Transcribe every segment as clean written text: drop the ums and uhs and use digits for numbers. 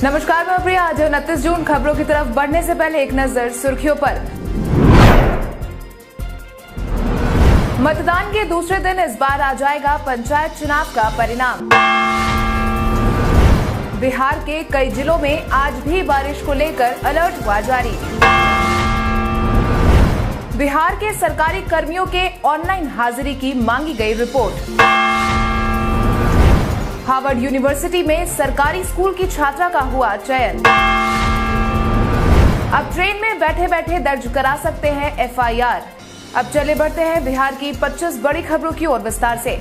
नमस्कार, मैं प्रिया। आज 29 जून। खबरों की तरफ बढ़ने से पहले एक नजर सुर्खियों पर। मतदान के दूसरे दिन इस बार आ जाएगा पंचायत चुनाव का परिणाम। बिहार के कई जिलों में आज भी बारिश को लेकर अलर्ट हुआ जारी। बिहार के सरकारी कर्मियों के ऑनलाइन हाजिरी की मांगी गई रिपोर्ट। हार्वर्ड यूनिवर्सिटी में सरकारी स्कूल की छात्रा का हुआ चयन। अब ट्रेन में बैठे बैठे दर्ज करा सकते हैं एफआईआर। अब चले बढ़ते हैं बिहार की 25 बड़ी खबरों की ओर विस्तार से।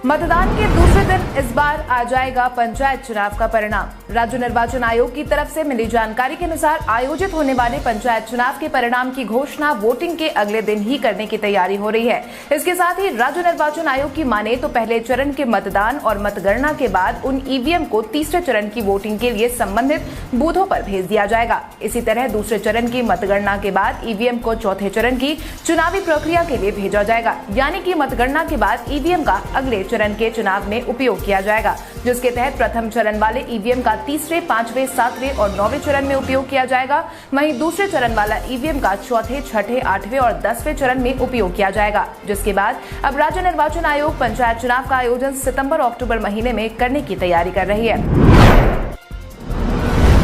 मतदान के दूसरे दिन इस बार आ जाएगा पंचायत चुनाव का परिणाम। राज्य निर्वाचन आयोग की तरफ से मिली जानकारी के अनुसार आयोजित होने वाले पंचायत चुनाव के परिणाम की घोषणा वोटिंग के अगले दिन ही करने की तैयारी हो रही है। इसके साथ ही राज्य निर्वाचन आयोग की माने तो पहले चरण के मतदान और मतगणना के बाद उन ईवीएम को तीसरे चरण की वोटिंग के लिए संबंधित बूथों पर भेज दिया जाएगा। इसी तरह दूसरे चरण की मतगणना के बाद ईवीएम को चौथे चरण की चुनावी प्रक्रिया के लिए भेजा जाएगा, यानी कि मतगणना के बाद ईवीएम का अगले चरण के चुनाव में उपयोग किया जाएगा, जिसके तहत प्रथम चरण वाले ईवीएम का तीसरे, पांचवें, सातवें और नौवें चरण में उपयोग किया जाएगा। वहीं दूसरे चरण वाला ईवीएम का चौथे, छठे, आठवें और 10वें चरण में उपयोग किया जाएगा, जिसके बाद अब राज्य निर्वाचन आयोग पंचायत चुनाव का आयोजन सितंबर-अक्टूबर महीने में करने की तैयारी कर रही है।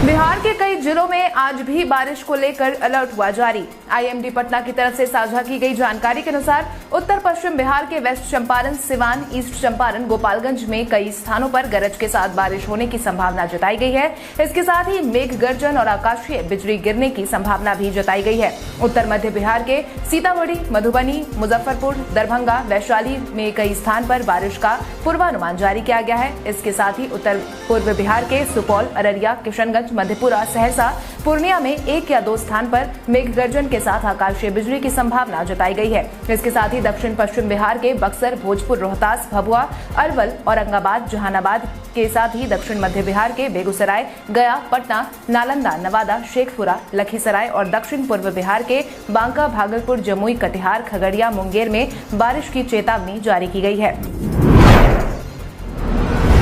बिहार के कई जिलों में आज भी बारिश को लेकर अलर्ट हुआ जारी। आईएमडी पटना की तरफ से साझा की गई जानकारी के अनुसार उत्तर पश्चिम बिहार के वेस्ट चंपारण, सिवान, ईस्ट चंपारण, गोपालगंज में कई स्थानों पर गरज के साथ बारिश होने की संभावना जताई गई है। इसके साथ ही मेघ गर्जन और आकाशीय बिजली गिरने की संभावना भी जताई गई है। उत्तर मध्य बिहार के सीतामढ़ी, मधुबनी, मुजफ्फरपुर, दरभंगा, वैशाली में कई स्थान पर बारिश का पूर्वानुमान जारी किया गया है। इसके साथ ही उत्तर पूर्व बिहार के सुपौल, अररिया, किशनगंज, मधेपुरा, सहरसा, पूर्णिया में 1 या 2 स्थान पर मेघ गर्जन के साथ आकाशीय बिजली की संभावना जताई गई है। इसके साथ ही दक्षिण पश्चिम बिहार के बक्सर, भोजपुर, रोहतास, भभुआ, अरवल, औरंगाबाद, जहानाबाद के साथ ही दक्षिण मध्य बिहार के बेगूसराय, गया, पटना, नालंदा, नवादा, शेखपुरा, लखीसराय और दक्षिण पूर्व बिहार के बांका, भागलपुर, जमुई, कटिहार, खगड़िया, मुंगेर में बारिश की चेतावनी जारी की गई है।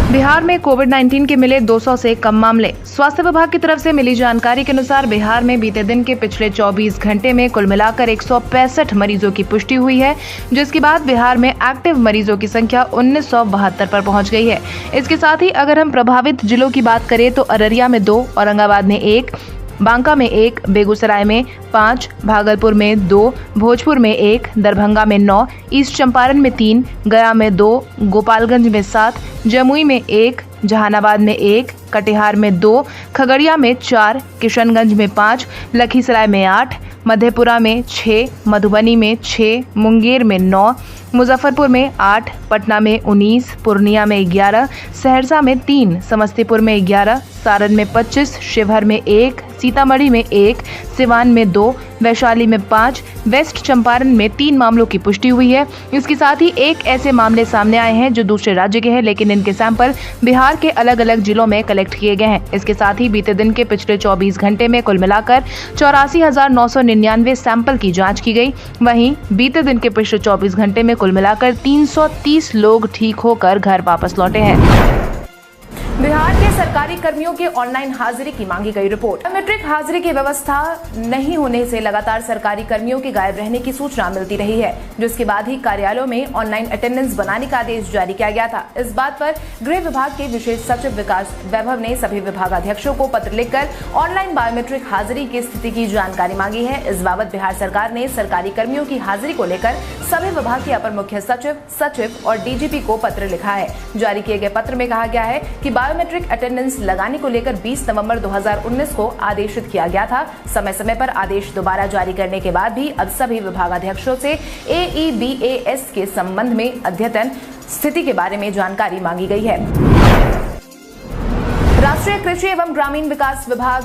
बिहार में कोविड-19 के मिले 200 से कम मामले। स्वास्थ्य विभाग की तरफ से मिली जानकारी के अनुसार बिहार में बीते दिन के पिछले 24 घंटे में कुल मिलाकर 165 मरीजों की पुष्टि हुई है, जिसके बाद बिहार में एक्टिव मरीजों की संख्या 1972 पर पहुंच गई है। इसके साथ ही अगर हम प्रभावित जिलों की बात करें तो अररिया में 2, औरंगाबाद में 1, बांका में 1, बेगूसराय में 5, भागलपुर में 2, भोजपुर में 1, दरभंगा में 9, ईस्ट चंपारण में 3, गया में 2, गोपालगंज में 7, जमुई में 1, जहानाबाद में 1, कटिहार में 2, खगड़िया में 4, किशनगंज में 5, लखीसराय में 8, मधेपुरा में 6, मधुबनी में 6, मुंगेर में 9, मुजफ्फरपुर में 8, पटना में 19, पूर्णिया में 11, सहरसा में 3, समस्तीपुर में 11, सारण में 25, शिवहर में 1, सीतामढ़ी में 1, सिवान में 2, वैशाली में 5, वेस्ट चंपारण में 3 मामलों की पुष्टि हुई है। इसके साथ ही एक ऐसे मामले सामने आए हैं जो दूसरे राज्य के हैं, लेकिन इनके सैंपल बिहार के अलग अलग जिलों में कलेक्ट किए गए हैं। इसके साथ ही बीते दिन के पिछले 24 घंटे में कुल मिलाकर 84,999 सैंपल की जाँच की गई। वहीं बीते दिन के पिछले 24 घंटे में कुल मिलाकर 330 लोग ठीक होकर घर वापस लौटे हैं। बिहार के सरकारी कर्मियों के ऑनलाइन हाजिरी की मांगी गई रिपोर्ट। बायोमेट्रिक हाजिरी की व्यवस्था नहीं होने से लगातार सरकारी कर्मियों के गायब रहने की सूचना मिलती रही है, जिसके बाद ही कार्यालयों में ऑनलाइन अटेंडेंस बनाने का आदेश जारी किया गया था। इस बात पर गृह विभाग के विशेष सचिव विकास वैभव ने सभी विभागाध्यक्षों को पत्र लिखकर ऑनलाइन बायोमेट्रिक हाजिरी की स्थिति की जानकारी मांगी है। इस बाबत बिहार सरकार ने सरकारी कर्मियों की हाजिरी को लेकर सभी विभाग के अपर मुख्य सचिव, सचिव और डीजीपी को पत्र लिखा है। जारी किए गए पत्र में कहा गया है कि बायोमेट्रिक अटेंडेंस लगाने को लेकर 20 नवंबर 2019 को आदेशित किया गया था। समय समय पर आदेश दोबारा जारी करने के बाद भी अब सभी विभागाध्यक्षों से AEBAS के संबंध में अद्यतन स्थिति के बारे में जानकारी मांगी गई है। राष्ट्रीय कृषि एवं ग्रामीण विकास विभाग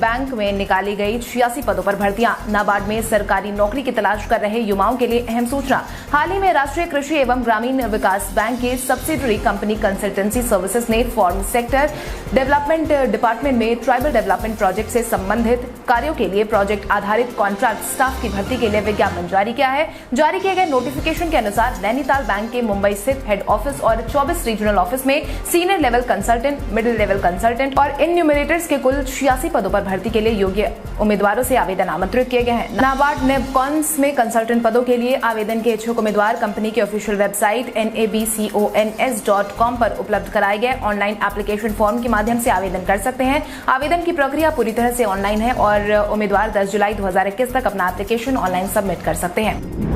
बैंक में निकाली गई 86 पदों पर भर्तियां। नाबार्ड में सरकारी नौकरी की तलाश कर रहे युवाओं के लिए अहम सूचना। हाल ही में राष्ट्रीय कृषि एवं ग्रामीण विकास बैंक के सब्सिडरी कंपनी कंसल्टेंसी सर्विसेज ने फॉर्म सेक्टर डेवलपमेंट डिपार्टमेंट में ट्राइबल डेवलपमेंट प्रोजेक्ट से संबंधित कार्यों के लिए प्रोजेक्ट आधारित कॉन्ट्रैक्ट स्टाफ की भर्ती के लिए विज्ञापन जारी किया है। जारी किए गए नोटिफिकेशन के अनुसार नैनीताल बैंक के मुंबई स्थित हेड ऑफिस और 24 रीजनल ऑफिस में senior level consultant, middle level consultant और इन्यूमरेटर्स के कुल 86 पदों पर भर्ती के लिए योग्य उम्मीदवारों से आवेदन आमंत्रित किए गए हैं। नाबार्ड नेबकॉन्स में कंसल्टेंट पदों के लिए आवेदन के इच्छुक उम्मीदवार कंपनी की ऑफिशियल वेबसाइट nabcons.com पर उपलब्ध कराए गए ऑनलाइन एप्लीकेशन फॉर्म के माध्यम से आवेदन कर सकते हैं। आवेदन की प्रक्रिया पूरी तरह से ऑनलाइन है और उम्मीदवार 10 जुलाई 2021 तक अपना एप्लीकेशन ऑनलाइन सबमिट कर सकते हैं।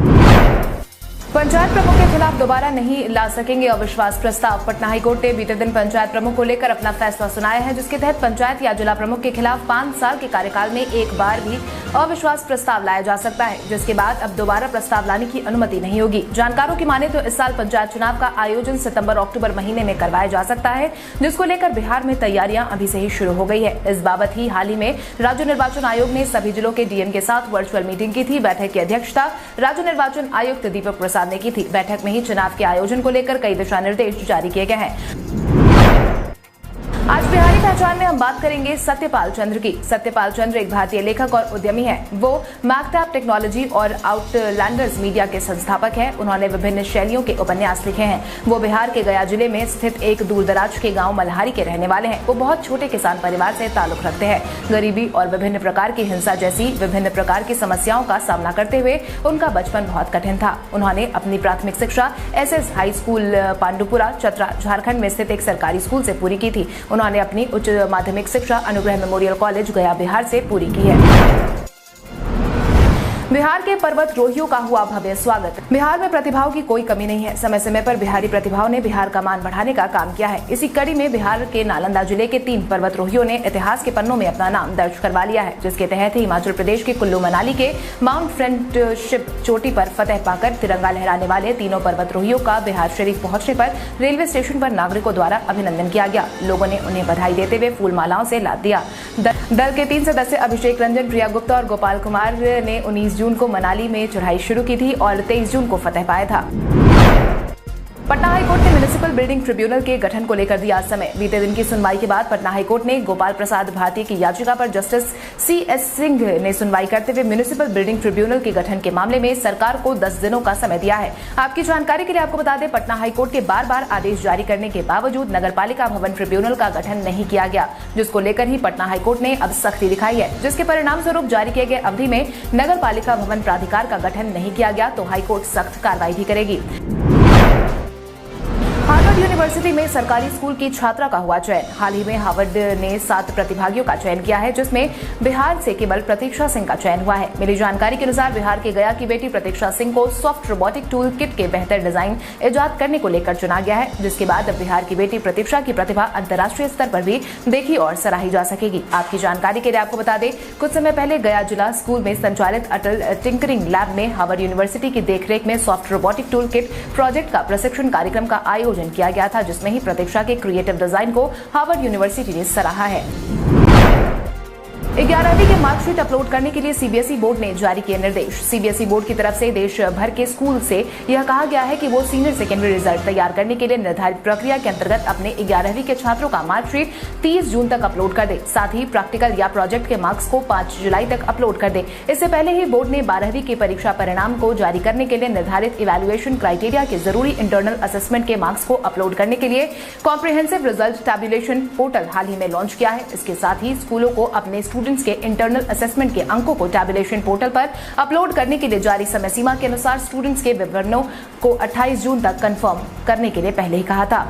पंचायत प्रमुख के खिलाफ दोबारा नहीं ला सकेंगे अविश्वास प्रस्ताव। पटना हाईकोर्ट ने बीते दिन पंचायत प्रमुख को लेकर अपना फैसला सुनाया है, जिसके तहत पंचायत या जिला प्रमुख के खिलाफ 5 साल के कार्यकाल में एक बार भी अविश्वास प्रस्ताव लाया जा सकता है, जिसके बाद अब दोबारा प्रस्ताव लाने की अनुमति नहीं होगी। जानकारों की माने तो इस साल पंचायत चुनाव का आयोजन सितंबर-अक्टूबर महीने में करवाया जा सकता है, जिसको लेकर बिहार में तैयारियां अभी से ही शुरू हो गई है। इस बाबत ही हाल ही में राज्य निर्वाचन आयोग ने सभी जिलों के डीएम के साथ वर्चुअल मीटिंग की थी। बैठक की अध्यक्षता राज्य निर्वाचन आयुक्त दीपक प्रसाद ने की थी। बैठक में ही चुनाव के आयोजन को लेकर कई दिशा निर्देश जारी किए गए हैं। आज बिहारी पहचान में हम बात करेंगे सत्यपाल चंद्र की। सत्यपाल चंद्र एक भारतीय लेखक और उद्यमी हैं। वो मैकटैप टेक्नोलॉजी और आउटलैंडर्स मीडिया के संस्थापक हैं। उन्होंने विभिन्न शैलियों के उपन्यास लिखे हैं। वो बिहार के गया जिले में स्थित एक दूरदराज के गांव मल्हारी के रहने वाले हैं। वो बहुत छोटे किसान परिवार से ताल्लुक रखते हैं। गरीबी और विभिन्न प्रकार की हिंसा जैसी विभिन्न प्रकार की समस्याओं का सामना करते हुए उनका बचपन बहुत कठिन था। उन्होंने अपनी प्राथमिक शिक्षा SS high school Pandupura Chatra Jharkhand में स्थित एक सरकारी स्कूल से पूरी की थी। उन्होंने अपनी उच्च माध्यमिक शिक्षा अनुग्रह मेमोरियल कॉलेज गया बिहार से पूरी की है। बिहार के पर्वतरोहियों का हुआ भव्य स्वागत। बिहार में प्रतिभाओं की कोई कमी नहीं है। समय समय पर बिहारी प्रतिभाओं ने बिहार का मान बढ़ाने का काम किया है। इसी कड़ी में बिहार के नालंदा जिले के 3 पर्वतरोहियों ने इतिहास के पन्नों में अपना नाम दर्ज करवा लिया है, जिसके तहत हिमाचल प्रदेश के कुल्लू मनाली के माउंट फ्रेंडशिप चोटी पर फतह पाकर तिरंगा लहराने वाले तीनों पर्वतरोहियों का बिहार शरीफ पहुंचने पर रेलवे स्टेशन पर नागरिकों द्वारा अभिनंदन किया गया। लोगों ने उन्हें बधाई देते हुए फूल मालाओं से लाद दिया। दल के 3 सदस्य अभिषेक रंजन, प्रिया गुप्ता और गोपाल कुमार ने 19 जून को मनाली में चढ़ाई शुरू की थी और 23 जून को फतह पाया था। पटना हाईकोर्ट ने म्युनिसिपल बिल्डिंग ट्रिब्यूनल के गठन को लेकर दिया समय। बीते दिन की सुनवाई के बाद पटना हाईकोर्ट ने गोपाल प्रसाद भारती की याचिका पर जस्टिस CS सिंह ने सुनवाई करते हुए म्युनिसिपल बिल्डिंग ट्रिब्यूनल के गठन के मामले में सरकार को 10 दिनों का समय दिया है। आपकी जानकारी के लिए आपको बता दें, पटना हाईकोर्ट के बार-बार आदेश जारी करने के बावजूद नगरपालिका भवन ट्रिब्यूनल का गठन नहीं किया गया, जिसको लेकर ही पटना हाईकोर्ट ने अब सख्ती दिखाई है, जिसके परिणाम स्वरूप जारी किए गए अवधि में नगरपालिका भवन प्राधिकार का गठन नहीं किया गया तो हाईकोर्ट सख्त कार्रवाई भी करेगी। हार्वर्ड यूनिवर्सिटी में सरकारी स्कूल की छात्रा का हुआ चयन। हाल ही में हार्वर्ड ने 7 प्रतिभागियों का चयन किया है, जिसमें बिहार से केवल प्रतीक्षा सिंह का चयन हुआ है। मिली जानकारी के अनुसार बिहार के गया की बेटी प्रतीक्षा सिंह को सॉफ्ट रोबोटिक टूल किट के बेहतर डिजाइन इजाद करने को लेकर चुना गया है, जिसके बाद अब बिहार की बेटी प्रतीक्षा की प्रतिभा अंतर्राष्ट्रीय स्तर पर भी देखी और सराही जा सकेगी। आपकी जानकारी के लिए आपको बता दें, कुछ समय पहले गया जिला स्कूल में संचालित अटल टिंकरिंग लैब में हार्वर्ड यूनिवर्सिटी की देखरेख में soft robotic tool kit project का प्रशिक्षण कार्यक्रम का आयोजन किया गया था, जिसमें ही प्रतीक्षा के क्रिएटिव डिजाइन को हार्वर्ड यूनिवर्सिटी ने सराहा है। 11वीं के मार्कशीट अपलोड करने के लिए CBSE बोर्ड ने जारी किए निर्देश। CBSE बोर्ड की तरफ से देश भर के स्कूल से यह कहा गया है कि वो सीनियर सेकेंडरी रिजल्ट तैयार करने के लिए निर्धारित प्रक्रिया के अंतर्गत अपने 11वीं के छात्रों का मार्कशीट 30 जून तक अपलोड कर दे। साथ ही प्रैक्टिकल या प्रोजेक्ट के मार्क्स को 5 जुलाई तक अपलोड कर दे। इससे पहले ही बोर्ड ने 12वीं की परीक्षा परिणाम को जारी करने के लिए निर्धारित इवैल्यूएशन क्राइटेरिया के जरूरी इंटरनल असेसमेंट के मार्क्स को अपलोड करने के लिए कॉम्प्रिहेंसिव रिजल्ट टैबुलेशन पोर्टल हाल ही में लॉन्च किया है। इसके साथ ही स्कूलों को अपने स्टूडेंट्स के इंटरनल असेसमेंट के अंकों को टैबुलेशन पोर्टल पर अपलोड करने के लिए जारी समय सीमा के अनुसार स्टूडेंट्स के विवरणों को 28 जून तक कंफर्म करने के लिए पहले ही कहा था।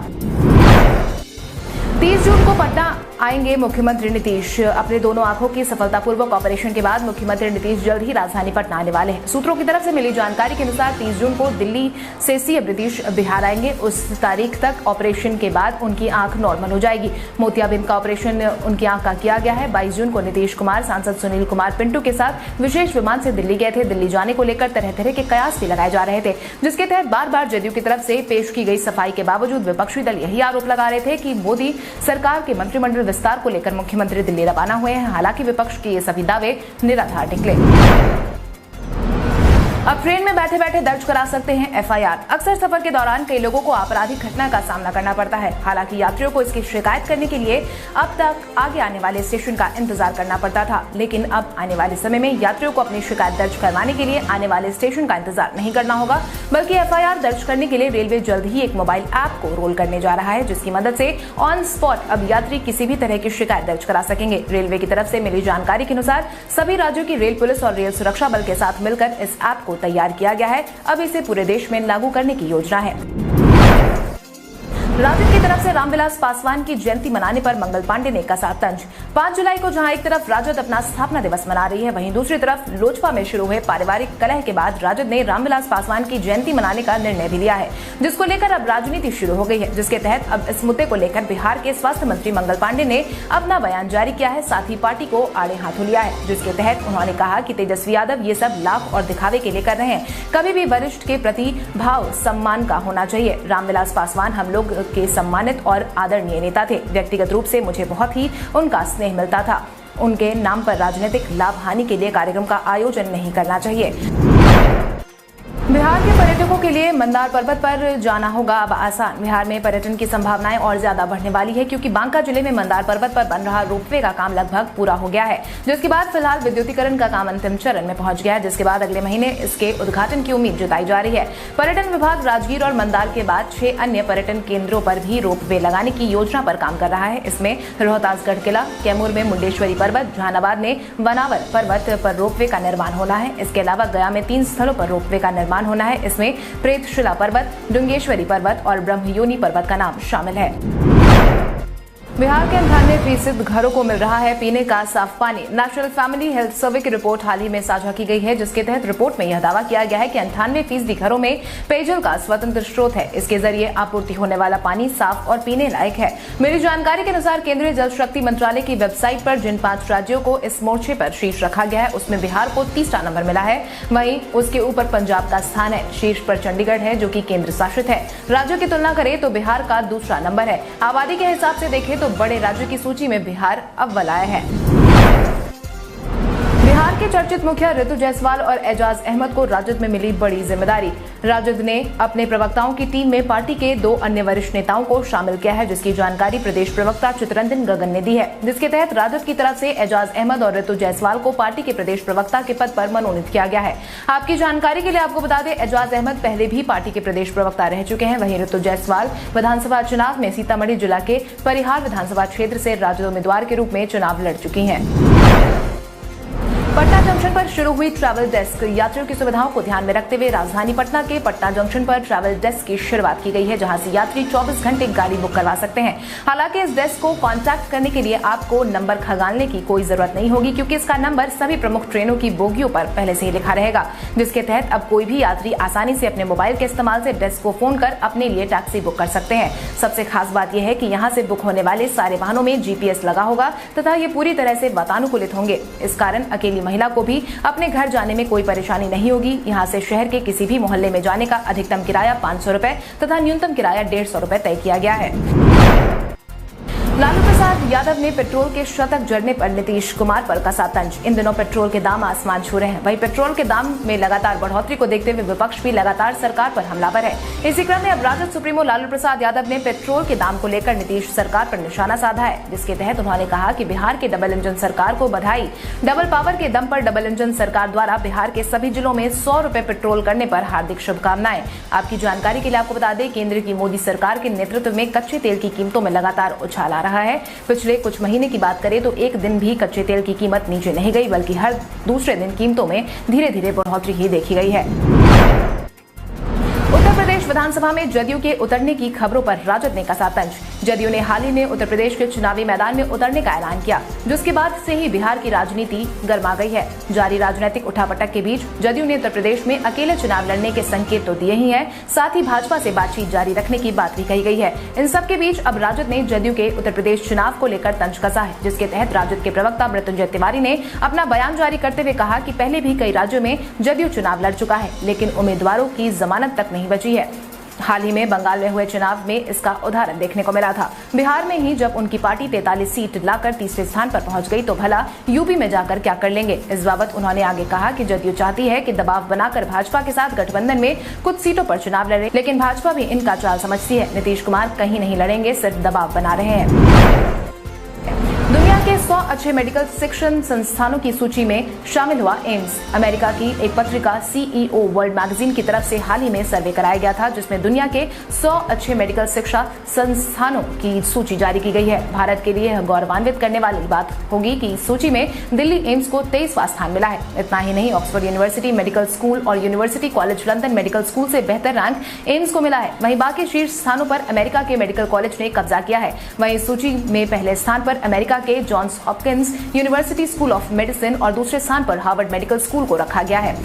30 जून को पटना आएंगे मुख्यमंत्री नीतीश। अपने दोनों आंखों की सफलतापूर्वक ऑपरेशन के बाद मुख्यमंत्री नीतीश जल्द ही राजधानी पटना आने वाले हैं। सूत्रों की तरफ से मिली जानकारी के अनुसार 30 जून को दिल्ली से CM नीतीश बिहार आएंगे। उस तारीख तक ऑपरेशन के बाद उनकी आंख नॉर्मल हो जाएगी। मोतियाबिंद का ऑपरेशन उनकी आंख का किया गया है। 22 जून को नीतीश कुमार सांसद सुनील कुमार पिंटू के साथ विशेष विमान से दिल्ली गए थे। दिल्ली जाने को लेकर तरह तरह के कयास भी लगाए जा रहे थे, जिसके तहत बार बार जदयू की तरफ से पेश की गई सफाई के बावजूद विपक्षी दल यही आरोप लगा रहे थे कि मोदी सरकार के मंत्रिमंडल विस्तार को लेकर मुख्यमंत्री दिल्ली रवाना हुए हैं। हालांकि विपक्ष के ये सभी दावे निराधार निकले। अब ट्रेन में बैठे बैठे दर्ज करा सकते हैं एफआईआर। अक्सर सफर के दौरान कई लोगों को आपराधिक घटना का सामना करना पड़ता है। हालांकि यात्रियों को इसकी शिकायत करने के लिए अब तक आगे आने वाले स्टेशन का इंतजार करना पड़ता था, लेकिन अब आने वाले समय में यात्रियों को अपनी शिकायत दर्ज करवाने के लिए आने वाले स्टेशन का इंतजार नहीं करना होगा, बल्कि एफआईआर दर्ज करने के लिए रेलवे जल्द ही एक मोबाइल ऐप को रोल करने जा रहा है, जिसकी मदद से ऑन स्पॉट अब यात्री किसी भी तरह की शिकायत दर्ज करा सकेंगे। रेलवे की तरफ से मिली जानकारी के अनुसार सभी राज्यों की रेल पुलिस और रेल सुरक्षा बल के साथ मिलकर इस ऐप को तैयार किया गया है। अब इसे पूरे देश में लागू करने की योजना है। राजद की तरफ से रामविलास पासवान की जयंती मनाने पर मंगल पांडे ने कसा तंज। 5 जुलाई को जहां एक तरफ राजद अपना स्थापना दिवस मना रही है, वहीं दूसरी तरफ लोजपा में शुरू हुए पारिवारिक कलह के बाद राजद ने रामविलास पासवान की जयंती मनाने का निर्णय भी लिया है, जिसको लेकर अब राजनीति शुरू हो गई है, जिसके तहत अब इस मुद्दे को लेकर बिहार के स्वास्थ्य मंत्री मंगल पांडे ने अपना बयान जारी किया है, साथ ही पार्टी को आड़े हाथों लिया है, जिसके तहत उन्होंने कहा कि तेजस्वी यादव ये सब लाभ और दिखावे के लिए कर रहे हैं, कभी भी वरिष्ठ के प्रति भाव सम्मान का होना चाहिए। रामविलास पासवान हम लोग के सम्मानित और आदरणीय नेता थे। व्यक्तिगत रूप से मुझे बहुत ही उनका स्नेह मिलता था। उनके नाम पर राजनीतिक लाभ हानि के लिए कार्यक्रम का आयोजन नहीं करना चाहिए। बिहार के पर्यटकों के लिए मंदार पर्वत पर जाना होगा अब आसान। बिहार में पर्यटन की संभावनाएं और ज्यादा बढ़ने वाली है, क्योंकि बांका जिले में मंदार पर्वत पर बन रहा रोपवे का काम लगभग पूरा हो गया है, जिसके बाद फिलहाल विद्युतीकरण का काम अंतिम चरण में पहुंच गया है, जिसके बाद अगले महीने इसके उद्घाटन की उम्मीद जताई जा रही है। पर्यटन विभाग राजगीर और मंदार के बाद 6 अन्य पर्यटन केंद्रों पर भी रोपवे लगाने की योजना पर काम कर रहा है। इसमें रोहतासगढ़ किला, कैमूर में मुंडेश्वरी पर्वत, जहानाबाद में बनावर पर्वत पर रोपवे का निर्माण होना है। इसके अलावा गया में 3 स्थलों पर रोपवे का निर्माण होना है। इसमें प्रेतशिला पर्वत, डुंगेश्वरी पर्वत और ब्रह्मयोनी पर्वत का नाम शामिल है। बिहार के 98% घरों को मिल रहा है पीने का साफ पानी। नेशनल फैमिली हेल्थ सर्वे की रिपोर्ट हाल ही में साझा की गई है, जिसके तहत रिपोर्ट में यह दावा किया गया है कि 98% घरों में पेयजल का स्वतंत्र स्रोत है। इसके जरिए आपूर्ति होने वाला पानी साफ और पीने लायक है। मिली जानकारी के अनुसार केंद्रीय जल शक्ति मंत्रालय की वेबसाइट पर जिन 5 राज्यों को इस मोर्चे पर शीर्ष रखा गया है, उसमें बिहार को 30वां नंबर मिला है। वहीं उसके ऊपर पंजाब का स्थान है। शीर्ष पर चंडीगढ़ है, जो कि केंद्र शासित है। राज्यों की तुलना करें तो बिहार का दूसरा नंबर है। आबादी के हिसाब से देखें तो बड़े राज्यों की सूची में बिहार अव्वल आया है। बिहार के चर्चित मुखिया ऋतु जायसवाल और एजाज अहमद को राजद में मिली बड़ी जिम्मेदारी। राजद ने अपने प्रवक्ताओं की टीम में पार्टी के 2 अन्य वरिष्ठ नेताओं को शामिल किया है, जिसकी जानकारी प्रदेश प्रवक्ता चितरंजन गगन ने दी है, जिसके तहत राजद की तरफ से एजाज अहमद और ऋतु जायसवाल को पार्टी के प्रदेश प्रवक्ता के पद पर मनोनीत किया गया है। आपकी जानकारी के लिए आपको बता दें, एजाज अहमद पहले भी पार्टी के प्रदेश प्रवक्ता रह चुके हैं। वहीं ऋतु जायसवाल विधानसभा चुनाव में सीतामढ़ी जिला के परिहार विधानसभा क्षेत्र से राजद उम्मीदवार के रूप में चुनाव लड़ चुकी हैं। पटना जंक्शन पर शुरू हुई ट्रैवल डेस्क। यात्रियों की सुविधाओं को ध्यान में रखते हुए राजधानी पटना के पटना जंक्शन पर ट्रैवल डेस्क की शुरुआत की गई है, जहां से यात्री 24 घंटे गाड़ी बुक करवा सकते हैं। हालांकि इस डेस्क को कांटेक्ट करने के लिए आपको नंबर खंगालने की कोई जरूरत नहीं होगी, क्योंकि इसका नंबर सभी प्रमुख ट्रेनों की बोगियों पर पहले से ही लिखा रहेगा, जिसके तहत अब कोई भी यात्री आसानी से अपने मोबाइल के इस्तेमाल से डेस्क को फोन कर अपने लिए टैक्सी बुक कर सकते हैं। सबसे खास बात यह है कि यहाँ से बुक होने वाले सारे वाहनों में GPS लगा होगा तथा ये पूरी तरह से वातानुकूलित होंगे। इस कारण अकेली महिला को भी अपने घर जाने में कोई परेशानी नहीं होगी। यहाँ से शहर के किसी भी मोहल्ले में जाने का अधिकतम किराया 500 रुपए तथा न्यूनतम किराया 150 रुपए तय किया गया है। लालू प्रसाद यादव ने पेट्रोल के शतक जड़ने पर नीतीश कुमार पर कसा तंज। इन दिनों पेट्रोल के दाम आसमान छू रहे हैं। वहीं पेट्रोल के दाम में लगातार बढ़ोतरी को देखते हुए विपक्ष भी लगातार सरकार पर हमलावर है। इसी क्रम में अब राजद सुप्रीमो लालू प्रसाद यादव ने पेट्रोल के दाम को लेकर नीतीश सरकार पर निशाना साधा है, जिसके तहत उन्होंने कहा कि बिहार के डबल इंजन सरकार को बधाई। डबल पावर के दम पर डबल इंजन सरकार द्वारा बिहार के सभी जिलों में 100 रुपए पेट्रोल करने पर हार्दिक शुभकामनाएं। आपकी जानकारी के लिए आपको बता दें, केंद्र की मोदी सरकार के नेतृत्व में कच्चे तेल की कीमतों में लगातार उछाल आ रहा है। पिछले कुछ महीने की बात करें तो एक दिन भी कच्चे तेल की कीमत नीचे नहीं गई, बल्कि हर दूसरे दिन कीमतों में धीरे धीरे बढ़ोतरी ही देखी गई है। उत्तर प्रदेश विधानसभा में जदयू के उतरने की खबरों पर राजद ने कसा तंज। जदयू ने हाल ही में उत्तर प्रदेश के चुनावी मैदान में उतरने का ऐलान किया, जिसके बाद से ही बिहार की राजनीति गर्मा गई है। जारी राजनीतिक उठापटक के बीच जदयू ने उत्तर प्रदेश में अकेले चुनाव लड़ने के संकेत तो दिए ही हैं, साथ ही भाजपा से बातचीत जारी रखने की बात भी कही गई है। इन सब के बीच अब राजद ने जदयू के उत्तर प्रदेश चुनाव को लेकर तंज कसा है, जिसके तहत राजद के प्रवक्ता मृत्युंजय तिवारी ने अपना बयान जारी करते हुए कहा कि पहले भी कई राज्यों में जदयू चुनाव लड़ चुका है, लेकिन उम्मीदवारों की जमानत तक नहीं बची है। हाल ही में बंगाल में हुए चुनाव में इसका उदाहरण देखने को मिला था। बिहार में ही जब उनकी पार्टी 43 सीट लाकर तीसरे स्थान पर पहुंच गई तो भला यूपी में जाकर क्या कर लेंगे। इस बाबत उन्होंने आगे कहा कि जदयू चाहती है कि दबाव बनाकर भाजपा के साथ गठबंधन में कुछ सीटों पर चुनाव लड़े, लेकिन भाजपा भी इनका चाल समझती है। नीतीश कुमार कहीं नहीं लड़ेंगे, सिर्फ दबाव बना रहे हैं। दुनिया के 100 अच्छे मेडिकल शिक्षण संस्थानों की सूची में शामिल हुआ एम्स। अमेरिका की एक पत्रिका CEO वर्ल्ड मैगजीन की तरफ से हाल ही में सर्वे कराया गया था, जिसमें दुनिया के 100 अच्छे मेडिकल शिक्षा संस्थानों की सूची जारी की गई है। भारत के लिए गौरवान्वित करने वाली बात होगी कि इस सूची में दिल्ली एम्स को 23वां स्थान मिला है। इतना ही नहीं, ऑक्सफोर्ड यूनिवर्सिटी मेडिकल स्कूल और university college London medical school से बेहतर रैंक एम्स को मिला है। वहीं बाकी शीर्ष स्थानों पर अमेरिका के मेडिकल कॉलेज ने कब्जा किया है। वहीं सूची में पहले स्थान पर अमेरिका के Johns Hopkins University school of medicine और दूसरे स्थान पर हार्वर्ड मेडिकल स्कूल को रखा गया है।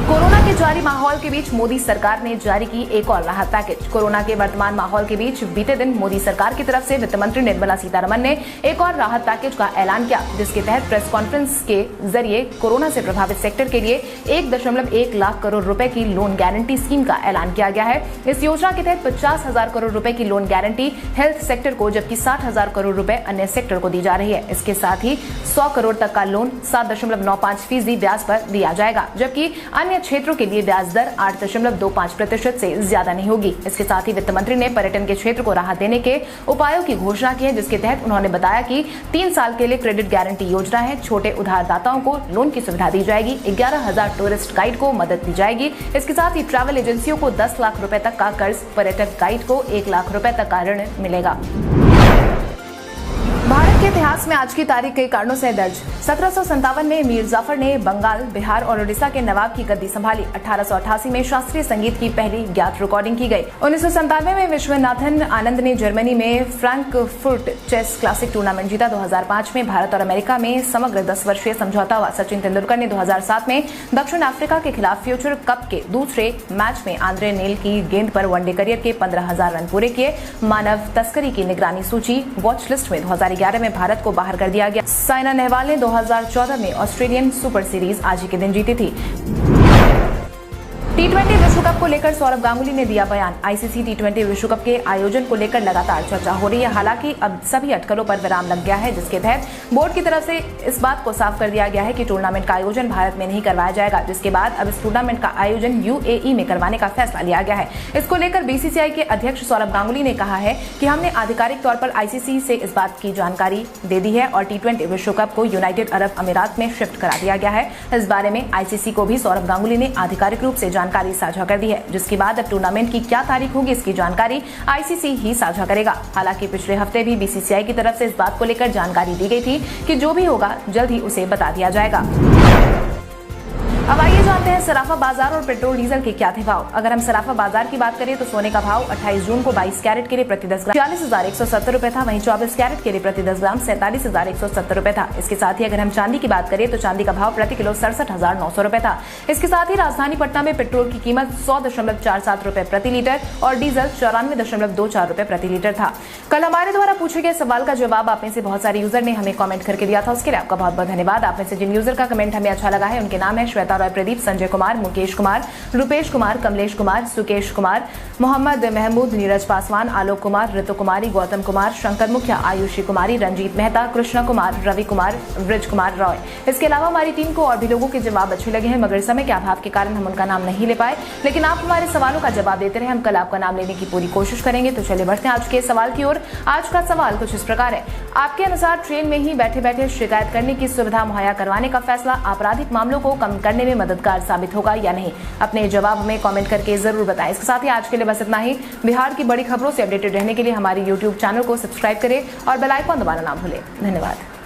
कोरोना के जारी माहौल के बीच मोदी सरकार ने जारी की एक और राहत पैकेज। कोरोना के वर्तमान माहौल के बीच बीते दिन मोदी सरकार की तरफ से वित्त मंत्री निर्मला सीतारमण ने एक और राहत पैकेज का ऐलान किया, जिसके तहत प्रेस कॉन्फ्रेंस के जरिए कोरोना से प्रभावित सेक्टर के लिए 1.1 लाख करोड़ रुपए की लोन गारंटी स्कीम का ऐलान किया गया है। इस योजना के तहत 50,000 करोड़ रुपए की लोन गारंटी हेल्थ सेक्टर को, जबकि 60,000 करोड़ रुपए अन्य सेक्टर को दी जा रही है। इसके साथ ही 100 करोड़ तक का लोन 7.95% ब्याज पर दिया जाएगा, जबकि अन्य क्षेत्रों के लिए ब्याज दर 8.25% से ज्यादा नहीं होगी। इसके साथ ही वित्त मंत्री ने पर्यटन के क्षेत्र को राहत देने के उपायों की घोषणा की है, जिसके तहत उन्होंने बताया कि 3 साल के लिए क्रेडिट गारंटी योजना है। छोटे उधारदाताओं को लोन की सुविधा दी जाएगी। 11,000 टूरिस्ट गाइड को मदद दी जाएगी। इसके साथ ही ट्रैवल एजेंसियों को 10 लाख रुपए तक का कर्ज, पर्यटक गाइड को 1 लाख रुपए तक का ऋण मिलेगा। भारत के इतिहास में आज की तारीख कई कारणों से दर्ज। 1757 में मीर जाफर ने बंगाल, बिहार और उड़ीसा के नवाब की गद्दी संभाली। 1888 में शास्त्रीय संगीत की पहली ज्ञात रिकॉर्डिंग की गई। 1997 में विश्वनाथन आनंद ने जर्मनी में फ्रैंकफर्ट चेस क्लासिक टूर्नामेंट जीता। 2005 में भारत और अमेरिका में समग्र 10 वर्षीय समझौता हुआ। सचिन तेंदुलकर ने 2007 में दक्षिण अफ्रीका के खिलाफ फ्यूचर कप के दूसरे मैच में आंद्रे नेल की गेंद पर वनडे करियर के 15,000 रन पूरे किए। मानव तस्करी की निगरानी सूची वॉच लिस्ट में 2011 में भारत को बाहर कर दिया गया। साइना नेहवाल ने 2014 में ऑस्ट्रेलियन सुपर सीरीज आज ही के दिन जीती थी। T20 विश्व कप को लेकर सौरव गांगुली ने दिया बयान। ICC T20 विश्व कप के आयोजन को लेकर लगातार चर्चा हो रही है। हालांकि अब सभी अटकलों पर विराम लग गया है, जिसके तहत बोर्ड की तरफ से इस बात को साफ कर दिया गया है कि टूर्नामेंट का आयोजन भारत में नहीं करवाया जाएगा, जिसके बाद अब इस टूर्नामेंट का आयोजन UAE में करवाने का फैसला लिया गया है। इसको लेकर BCCI के अध्यक्ष सौरव गांगुली ने कहा है कि हमने आधिकारिक तौर पर ICC से इस बात की जानकारी दे दी है और T20 विश्व कप को यूनाइटेड अरब अमीरात में शिफ्ट करा दिया गया है। इस बारे में ICC को भी सौरव गांगुली ने आधिकारिक रूप से जानकारी साझा कर दी है, जिसके बाद अब टूर्नामेंट की क्या तारीख होगी इसकी जानकारी ICC ही साझा करेगा। हालांकि पिछले हफ्ते भी BCCI की तरफ से इस बात को लेकर जानकारी दी गई थी कि जो भी होगा जल्द ही उसे बता दिया जाएगा। अब आइए जानते हैं सराफा बाजार और पेट्रोल डीजल के क्या थे भाव। अगर हम सराफा बाजार की बात करें तो सोने का भाव 28 जून को 22 कैरेट के लिए प्रति 10 ग्राम 46,170 रुपए था। वहीं 24 कैरेट के लिए प्रति 10 ग्राम 47,170 रुपए था। इसके साथ ही अगर हम चांदी की बात करें तो चांदी का भाव प्रति किलो 67,900 रुपए था। इसके साथ ही राजधानी पटना में पेट्रोल की कीमत 100.47 रुपए प्रति लीटर और डीजल 94.24 रुपए प्रति लीटर था। कल हमारे द्वारा पूछे गए सवाल का जवाब आप में से बहुत सारे यूजर ने हमें कमेंट करके दिया था, उसके लिए आपका बहुत बहुत धन्यवाद। आप में से जिन यूजर का कमेंट हमें अच्छा लगा है उनके नाम है श्वेता रॉय, प्रदीप, संजय कुमार, मुकेश कुमार, रुपेश कुमार, कमलेश कुमार, सुकेश कुमार, मोहम्मद महमूद, नीरज पासवान, आलोक कुमार, ऋतु कुमारी, गौतम कुमार, शंकर मुखिया, आयुषी कुमारी, रंजीत मेहता, कृष्णा कुमार, रवि कुमार, ब्रिज कुमार रॉय। इसके अलावा हमारी टीम को और भी लोगों के जवाब अच्छे लगे हैं, मगर समय के अभाव के कारण हम उनका नाम नहीं ले पाए, लेकिन आप हमारे सवालों का जवाब देते रहे। हम कल आपका नाम लेने की पूरी कोशिश करेंगे। तो चलिए बढ़ते हैं आज के सवाल की ओर। आज का सवाल कुछ इस प्रकार है। आपके अनुसार ट्रेन में ही बैठे बैठे शिकायत करने की सुविधा मुहैया करवाने का फैसला आपराधिक मामलों को कम करने में मददगार साबित होगा या नहीं? अपने जवाब में कमेंट करके जरूर बताएं। इसके साथ ही आज के लिए बस इतना ही। बिहार की बड़ी खबरों से अपडेटेड रहने के लिए हमारे YouTube चैनल को सब्सक्राइब करें और बेल आइकन दबाना ना भूलें। धन्यवाद।